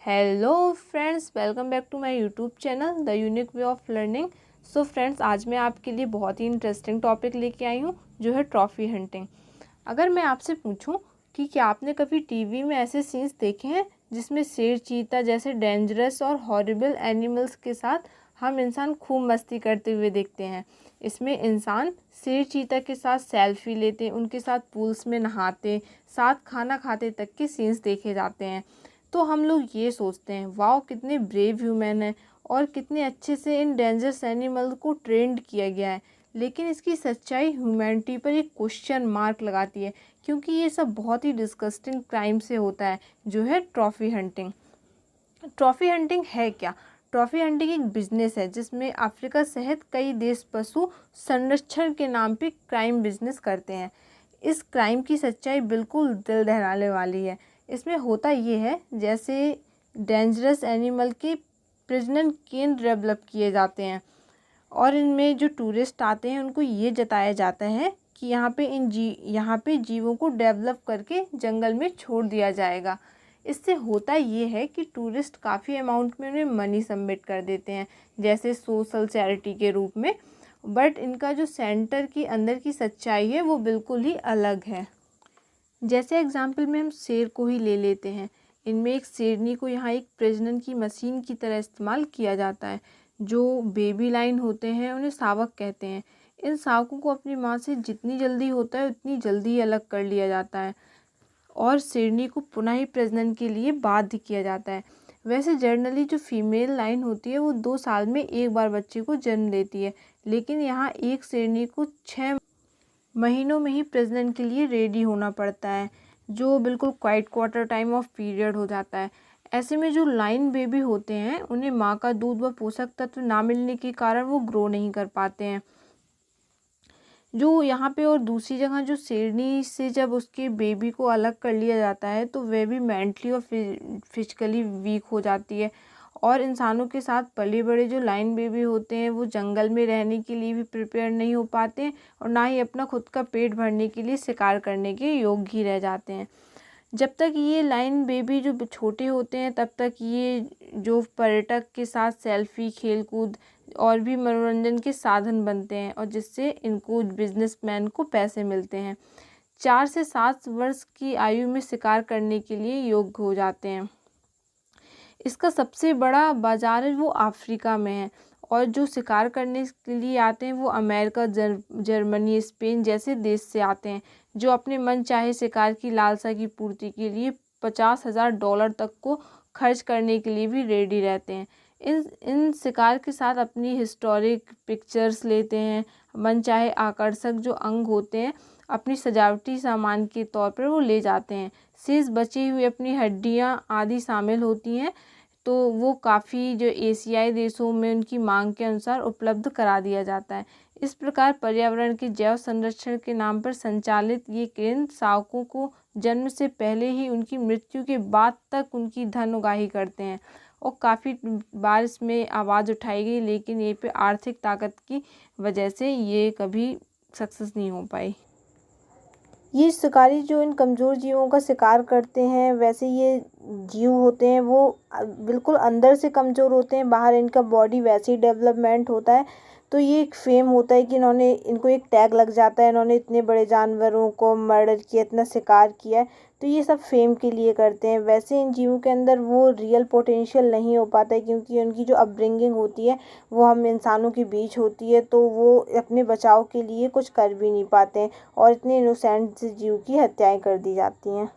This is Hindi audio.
Hello friends, welcome back to my YouTube channel the unique way of learning. So friends, आज मैं आपके लिए बहुत ही इंटरेस्टिंग टॉपिक लेके आई हूँ जो है ट्रॉफी हंटिंग। अगर मैं आपसे पूछूं कि क्या आपने कभी टीवी में ऐसे सीन्स देखे हैं जिसमें शेर चीता जैसे डेंजरस और हॉरिबल एनिमल्स के साथ हम इंसान खूब मस्ती करते हुए देखते हैं। इसमें इंसान शेर चीता के साथ सेल्फी लेते, उनके साथ पूल्स में नहाते, साथ खाना खाते तक के सीन्स देखे जाते हैं। तो हम लोग ये सोचते हैं, वाओ कितने ब्रेव ह्यूमन हैं और कितने अच्छे से इन डेंजरस एनिमल को ट्रेंड किया गया है। लेकिन इसकी सच्चाई ह्यूमैनिटी पर एक क्वेश्चन मार्क लगाती है, क्योंकि ये सब बहुत ही डिस्गस्टिंग क्राइम से होता है, जो है ट्रॉफी हंटिंग। ट्रॉफी हंटिंग है क्या? ट्रॉफी हंटिंग एक बिजनेस है जिसमें अफ्रीका सहित कई देश पशु संरक्षण के नाम पे क्राइम बिजनेस करते हैं। इस क्राइम की सच्चाई बिल्कुल दिल दहलाने वाली है। इसमें होता ये है, जैसे डेंजरस एनिमल के प्रजनन केंद्र डेवलप किए जाते हैं और इनमें जो टूरिस्ट आते हैं उनको ये जताया जाता है कि यहाँ पे जीवों को डेवलप करके जंगल में छोड़ दिया जाएगा। इससे होता ये है कि टूरिस्ट काफ़ी अमाउंट में उन्हें मनी सबमिट कर देते हैं, जैसे सोशल चैरिटी के रूप में। बट इनका जो सेंटर की अंदर की सच्चाई है वो बिल्कुल ही अलग है। जैसे एग्जाम्पल में हम शेर को ही ले लेते हैं। इनमें एक शेरनी को यहाँ एक प्रजनन की मशीन की तरह इस्तेमाल किया जाता है। जो बेबी लाइन होते हैं उन्हें शावक कहते हैं। इन शावकों को अपनी माँ से जितनी जल्दी होता है उतनी जल्दी ही अलग कर लिया जाता है और शेरनी को पुनः ही प्रजनन के लिए बाध्य किया जाता है। वैसे जनरली जो फीमेल लाइन होती है वो 2 साल में एक बार बच्चे को जन्म देती है, लेकिन यहाँ एक शेरनी को 6 महीनों में ही प्रजनन के लिए रेडी होना पड़ता है, जो बिल्कुल quite quarter time of period हो जाता है। ऐसे में जो लाइन बेबी होते हैं उन्हें माँ का दूध व पोषक तत्व ना मिलने के कारण वो ग्रो नहीं कर पाते हैं। जो यहाँ पे और दूसरी जगह जो शेरनी से जब उसके बेबी को अलग कर लिया जाता है तो वह भी मेंटली और फिजिकली वीक हो जाती है और इंसानों के साथ पले बड़े जो लाइन बेबी होते हैं वो जंगल में रहने के लिए भी प्रिपेयर नहीं हो पाते हैं और ना ही अपना खुद का पेट भरने के लिए शिकार करने के योग्य ही रह जाते हैं। जब तक ये लाइन बेबी जो छोटे होते हैं तब तक ये जो पर्यटक के साथ सेल्फी, खेलकूद और भी मनोरंजन के साधन बनते हैं और जिससे इनको बिजनेसमैन को पैसे मिलते हैं। 4 से 7 वर्ष की आयु में शिकार करने के लिए योग्य हो जाते हैं। इसका सबसे बड़ा बाजार है वो अफ्रीका में है और जो शिकार करने के लिए आते हैं वो अमेरिका, जर्मनी, स्पेन जैसे देश से आते हैं, जो अपने मन चाहे शिकार की लालसा की पूर्ति के लिए $50,000 तक को खर्च करने के लिए भी रेडी रहते हैं। इन शिकार के साथ अपनी हिस्टोरिक पिक्चर्स लेते हैं, मन चाहे आकर्षक जो अंग होते हैं अपनी सजावटी सामान के तौर पर वो ले जाते हैं। शेष बची हुई अपनी हड्डियाँ आदि शामिल होती हैं, तो वो काफ़ी जो एशियाई देशों में उनकी मांग के अनुसार उपलब्ध करा दिया जाता है। इस प्रकार पर्यावरण के जैव संरक्षण के नाम पर संचालित ये केंद्र शावकों को जन्म से पहले ही उनकी मृत्यु के बाद तक उनकी धन उगाही करते हैं और काफ़ी बार इसमें आवाज़ उठाई गई, लेकिन ये पे आर्थिक ताकत की वजह से ये कभी सक्सेस नहीं हो पाई। ये शिकारी जो इन कमज़ोर जीवों का शिकार करते हैं, वैसे ये जीव होते हैं वो बिल्कुल अंदर से कमज़ोर होते हैं, बाहर इनका बॉडी वैसे ही डेवलपमेंट होता है। तो ये एक फेम होता है कि इनको एक टैग लग जाता है, इन्होंने इतने बड़े जानवरों को मर्डर किया, इतना शिकार किया है, तो ये सब फेम के लिए करते हैं। वैसे इन जीवों के अंदर वो रियल पोटेंशियल नहीं हो पाता है, क्योंकि उनकी जो अपब्रिंगिंग होती है वो हम इंसानों के बीच होती है, तो वो अपने बचाव के लिए कुछ कर भी नहीं पाते हैं और इतने इनोसेंट जीव की हत्याएं कर दी जाती हैं।